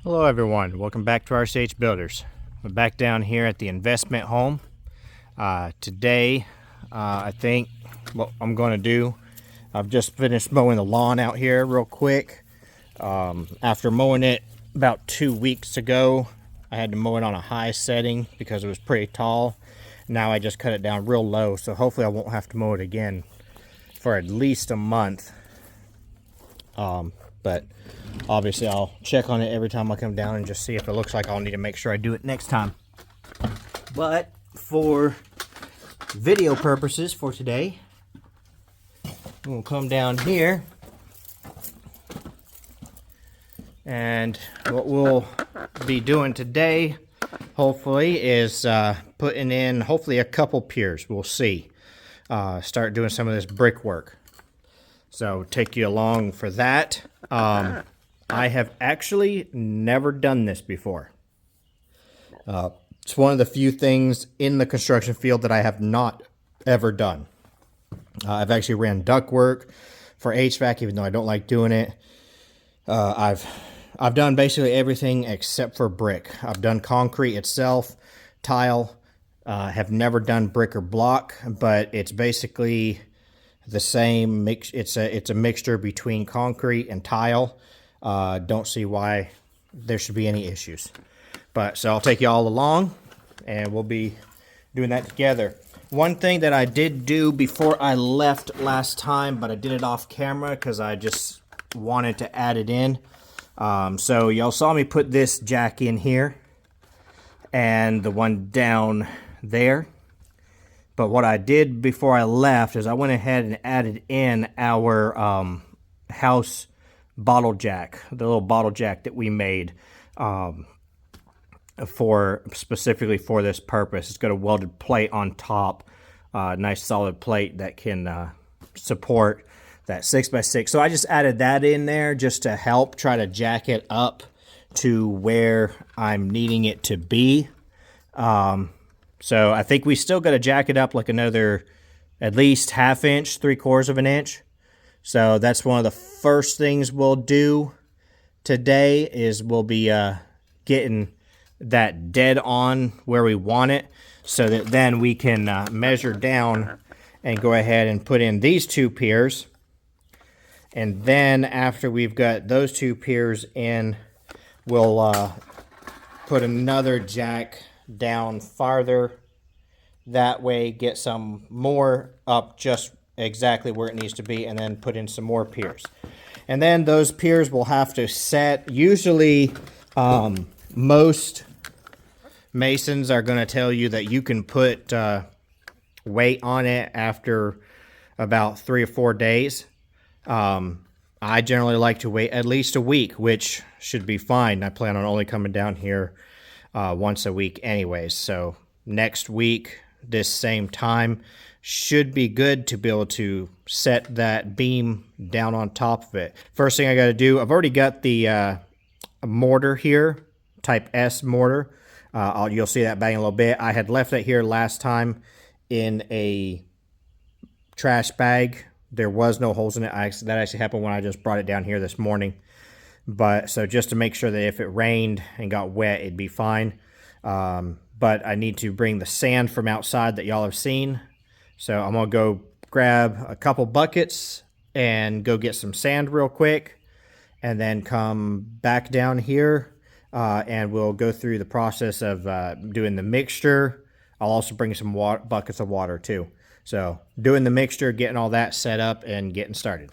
Hello everyone, welcome back to RCH Builders. We're back down here at the investment home. Today, I think what I'm going to do, I've just finished mowing the lawn out here real quick. After mowing it about 2 weeks ago, I had to mow it on a high setting because it was pretty tall. Now I just cut it down real low, so hopefully I won't have to mow it again for at least a month. But obviously I'll check on it every time I come down and just see if it looks like I'll need to make sure I do it next time. But for video purposes for today, we'll come down here, and what we'll be doing today hopefully is putting in hopefully a couple piers. We'll see. Start doing some of this brickwork. So take you along for that. I have actually never done this before. It's one of the few things in the construction field that I have not ever done. I've actually ran ductwork for HVAC, even though I don't like doing it. I've done basically everything except for brick. I've done concrete itself, tile. Have never done brick or block, but it's basically the same mix. It's a mixture between concrete and tile. Don't see why there should be any issues. But so I'll take you all along and we'll be doing that together. One thing that I did do before I left last time, but I did it off camera because I just wanted to add it in. So y'all saw me put this jack in here and the one down there. But what I did before I left is I went ahead and added in our house bottle jack, the little bottle jack that we made specifically for this purpose. It's got a welded plate on top, nice solid plate that can support that 6x6. So I just added that in there just to help try to jack it up to where I'm needing it to be. So I think we still got to jack it up like another at least ½ inch, 3/4 of an inch. So that's one of the first things we'll do today is we'll be getting that dead on where we want it so that then we can measure down and go ahead and put in these 2 piers. And then after we've got those 2 piers in, we'll put another jack down farther. That way get some more up just exactly where it needs to be, and then put in some more piers. And then those piers will have to set. Usually most masons are going to tell you that you can put weight on it after about 3 or 4 days. I generally like to wait at least a week, which should be fine. I plan on only coming down here once a week anyways. So next week, this same time, should be good to be able to set that beam down on top of it. First thing I got to do, I've already got the mortar here, type S mortar. You'll see that bang in a little bit. I had left it here last time in a trash bag. There was no holes in it. That actually happened when I just brought it down here this morning. But so just to make sure that if it rained and got wet, it'd be fine. But I need to bring the sand from outside that y'all have seen. So I'm going to go grab a couple buckets and go get some sand real quick. And then come back down here and we'll go through the process of doing the mixture. I'll also bring some buckets of water too. So doing the mixture, getting all that set up and getting started.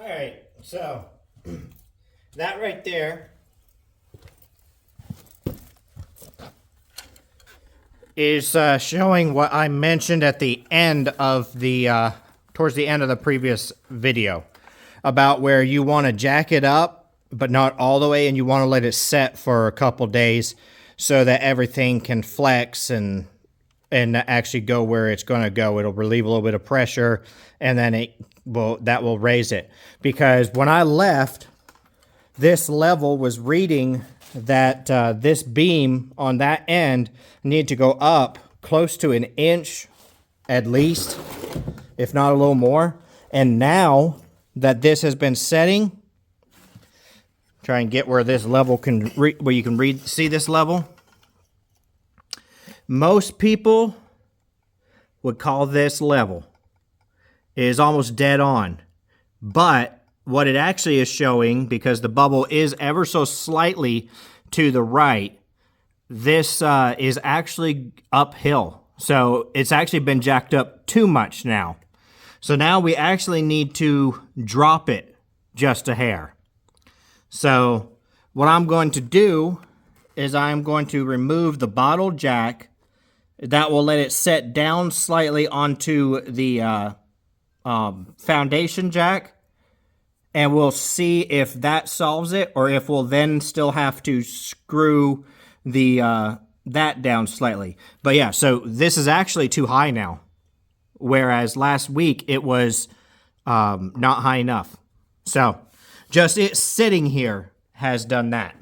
All right, so that right there is showing what I mentioned at the end of the, towards the end of the previous video about where you want to jack it up, but not all the way, and you want to let it set for a couple days so that everything can flex and actually go where it's going to go. It'll relieve a little bit of pressure, and then that will raise it. Because when I left, this level was reading that this beam on that end needed to go up close to an inch at least, if not a little more. And now that this has been setting, try and get where this level can where you can see this level. Most people would call this level. It is almost dead on. But what it actually is showing, because the bubble is ever so slightly to the right, this is actually uphill. So it's actually been jacked up too much now. So now we actually need to drop it just a hair. So what I'm going to do is I'm going to remove the bottle jack. That will let it set down slightly onto the foundation jack. And we'll see if that solves it, or if we'll then still have to screw the that down slightly. But yeah, so this is actually too high now, whereas last week it was not high enough. So just it sitting here has done that.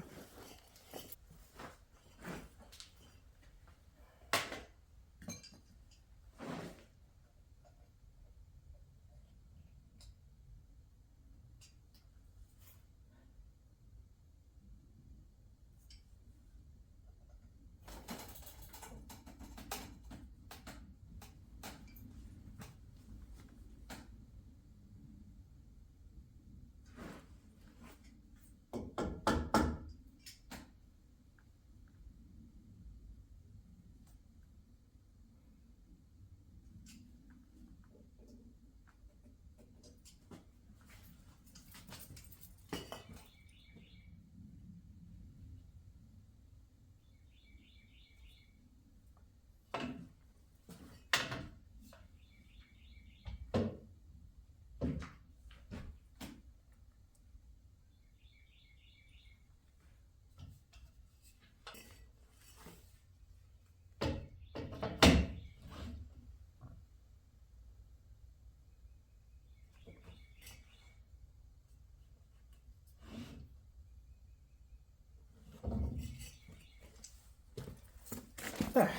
There.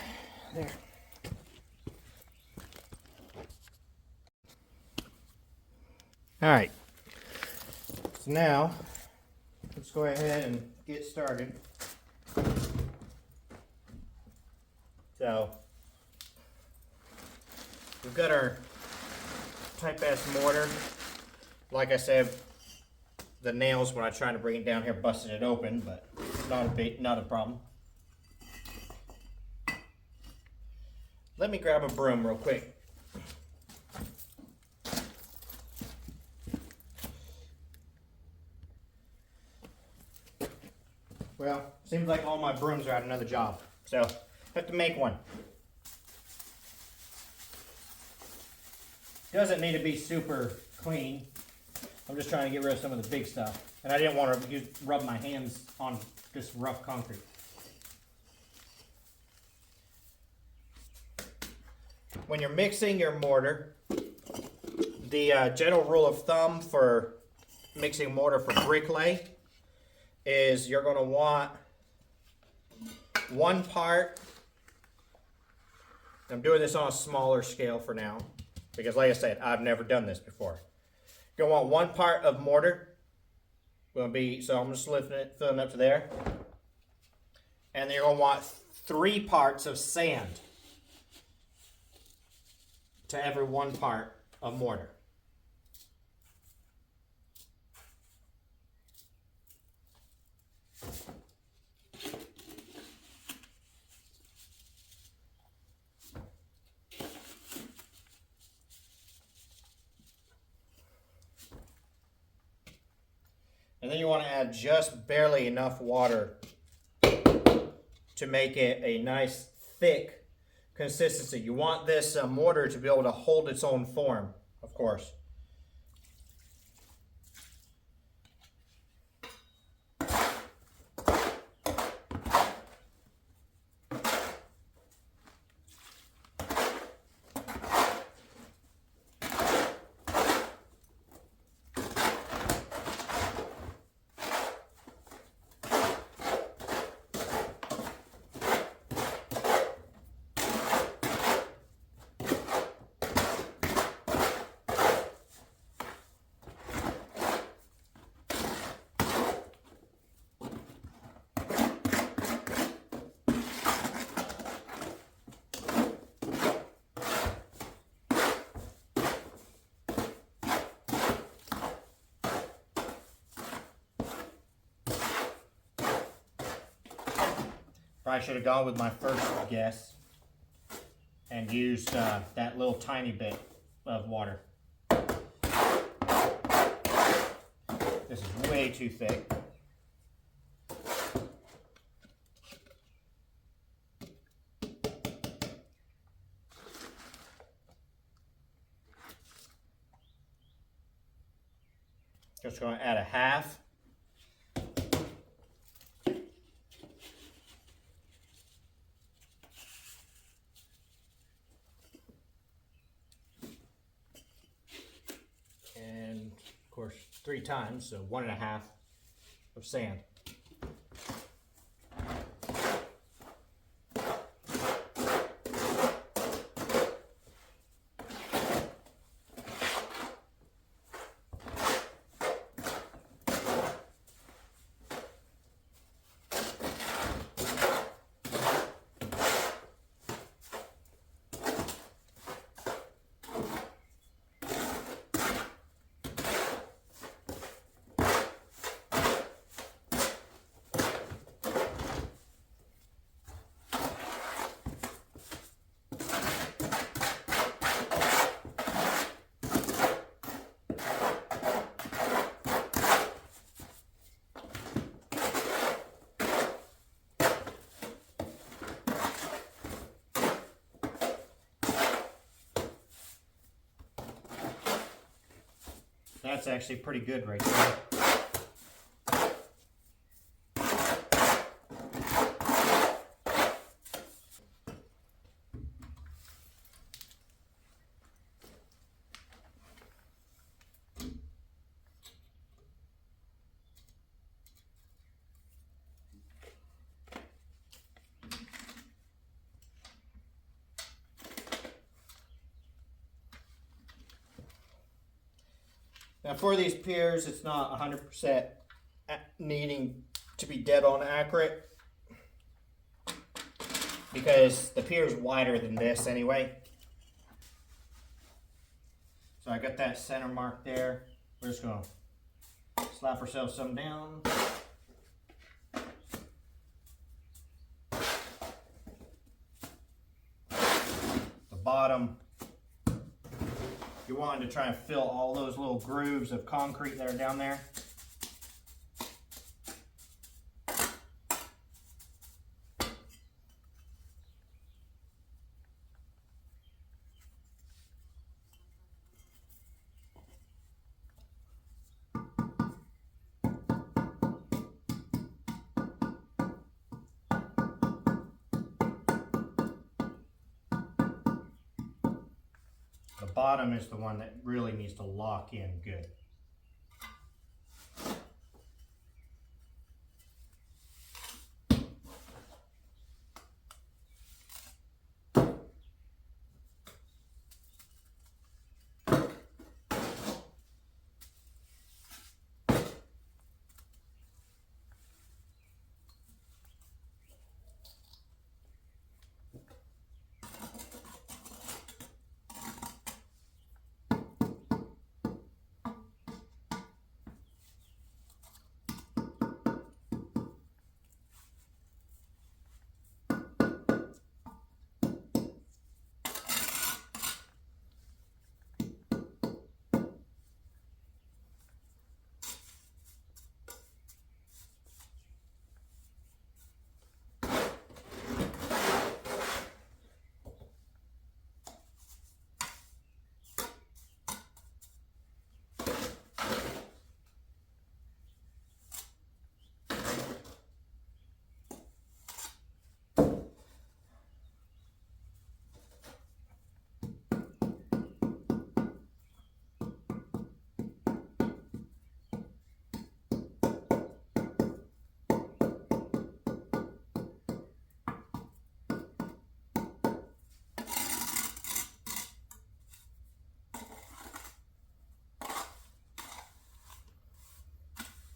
All right. So now, let's go ahead and get started. So, we've got our Type S mortar. Like I said, the nails when I tried to bring it down here busted it open, but not a problem. Let me grab a broom real quick. Well, seems like all my brooms are at another job, so I have to make one. Doesn't need to be super clean. I'm just trying to get rid of some of the big stuff, and I didn't want to rub my hands on this rough concrete. When you're mixing your mortar, the general rule of thumb for mixing mortar for bricklay is you're going to want 1 part. I'm doing this on a smaller scale for now because, like I said, I've never done this before. You're going to want 1 part of mortar. So I'm just lifting it, filling it up to there. And then you're going to want 3 parts of sand to every 1 part of mortar. And then you want to add just barely enough water to make it a nice thick consistency. You want this mortar to be able to hold its own form, of course. Probably should have gone with my first guess and used that little tiny bit of water. This is way too thick. Just going to add a half. And of course 3 times, so 1.5 of sand. That's actually pretty good right there. Now for these piers, it's not 100% needing to be dead on accurate because the pier is wider than this anyway. So I got that center mark there. We're just going to slap ourselves some down. The bottom, you're wanting to try and fill all those little grooves of concrete that are down there. The bottom is the one that really needs to lock in good.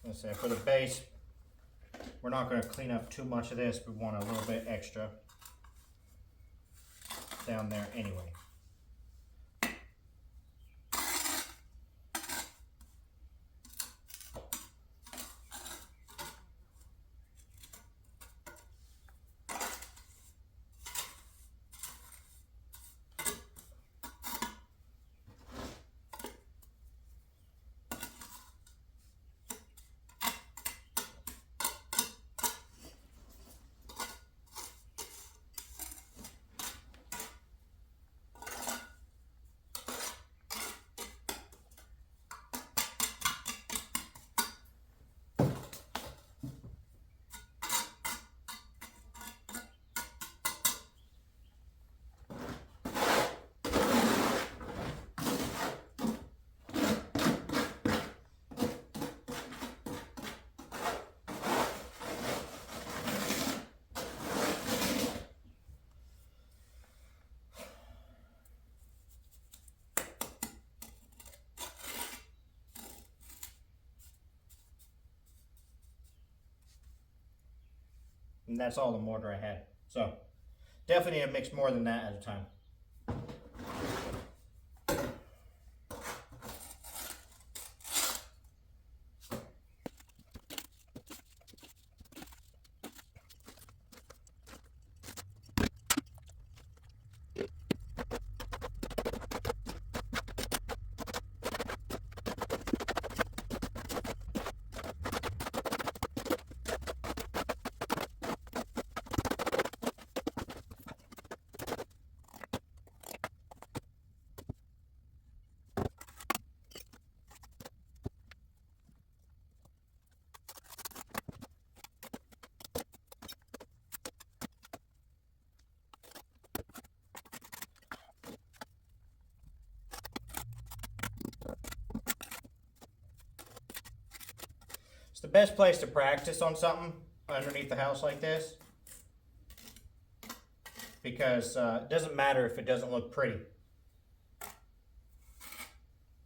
Let's say for the base, we're not going to clean up too much of this. We want a little bit extra down there anyway. And that's all the mortar I had. So definitely need to mix more than that at a time. It's the best place to practice on something underneath the house like this, because it doesn't matter if it doesn't look pretty, as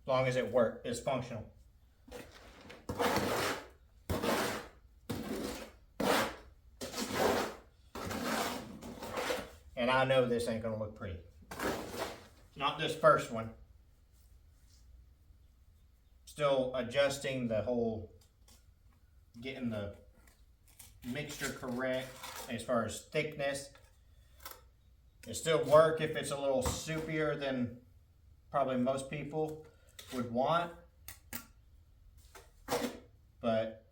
long as it works, it's functional. And I know this ain't gonna look pretty. Not this first one. Still adjusting the whole, getting the mixture correct as far as thickness. It still work if it's a little soupier than probably most people would want, but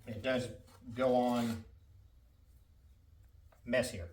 it does go on messier.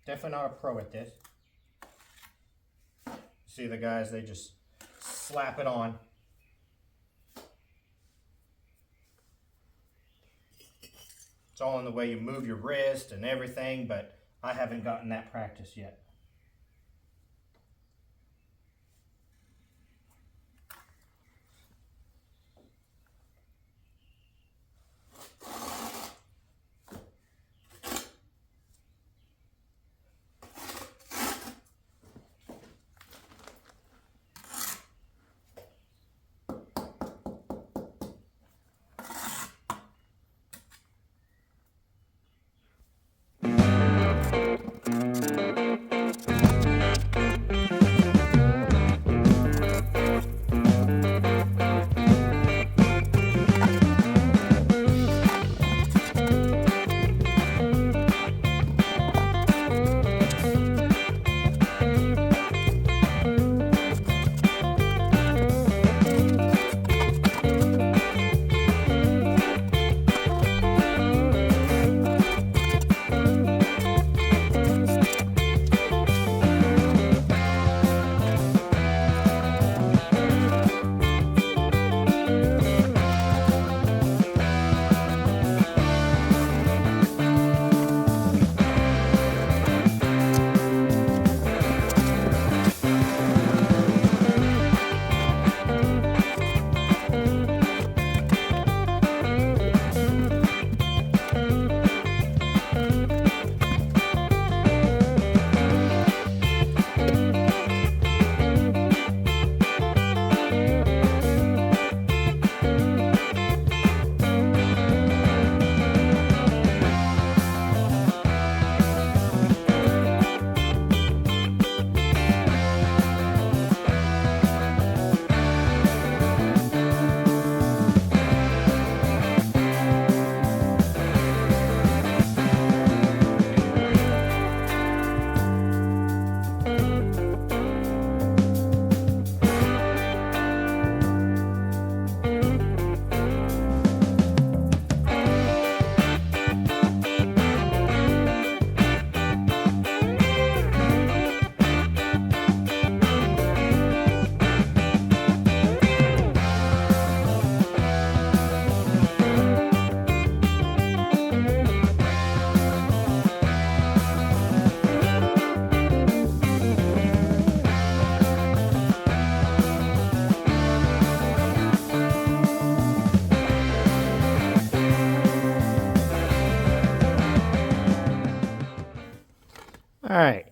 Definitely not a pro at this. See the guys, they just slap it on. It's all in the way you move your wrist and everything, but I haven't gotten that practice yet.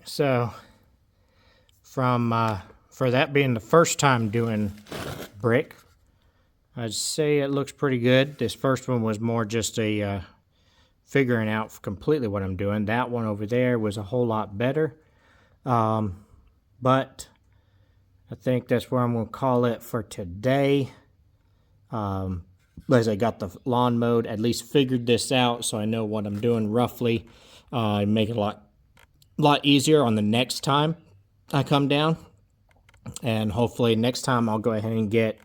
So for that being the first time doing brick, I'd say it looks pretty good. This first one was more just a figuring out completely what I'm doing. That one over there was a whole lot better. But I think that's where I'm going to call it for today. As I got the lawn mowed, at least figured this out so I know what I'm doing roughly. Make it a lot easier on the next time I come down. And hopefully next time I'll go ahead and get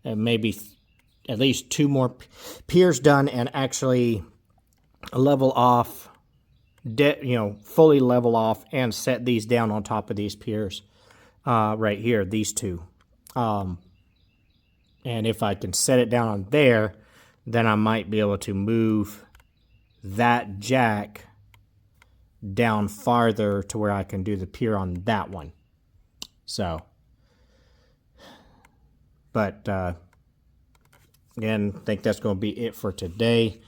maybe at least 2 more piers done and actually level off, fully level off and set these down on top of these piers right here, these 2. And if I can set it down on there, then I might be able to move that jack down farther to where I can do the pier on that one. So, but again, I think that's going to be it for today.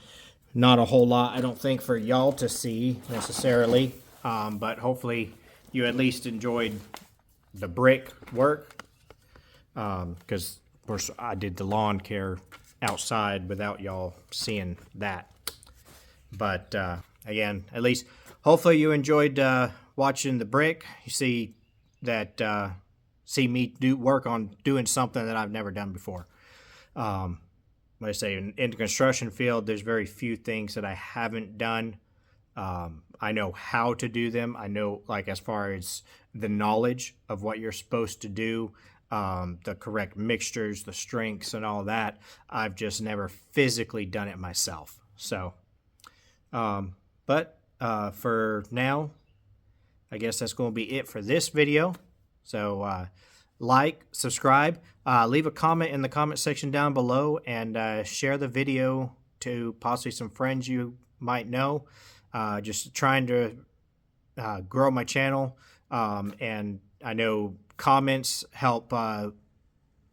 Not a whole lot, I don't think, for y'all to see necessarily, but hopefully you at least enjoyed the brick work, because of course I did the lawn care outside without y'all seeing that. But again, at least hopefully you enjoyed watching the brick. You see that see me do work on doing something that I've never done before. Like I say, in the construction field, there's very few things that I haven't done. I know how to do them. I know, like, as far as the knowledge of what you're supposed to do, the correct mixtures, the strengths, and all that. I've just never physically done it myself. So, but for now, I guess that's going to be it for this video. So, like, subscribe, leave a comment in the comment section down below, and share the video to possibly some friends you might know. Just trying to grow my channel, and I know comments help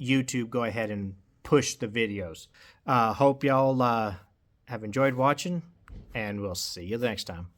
YouTube go ahead and push the videos. Hope y'all have enjoyed watching, and we'll see you the next time.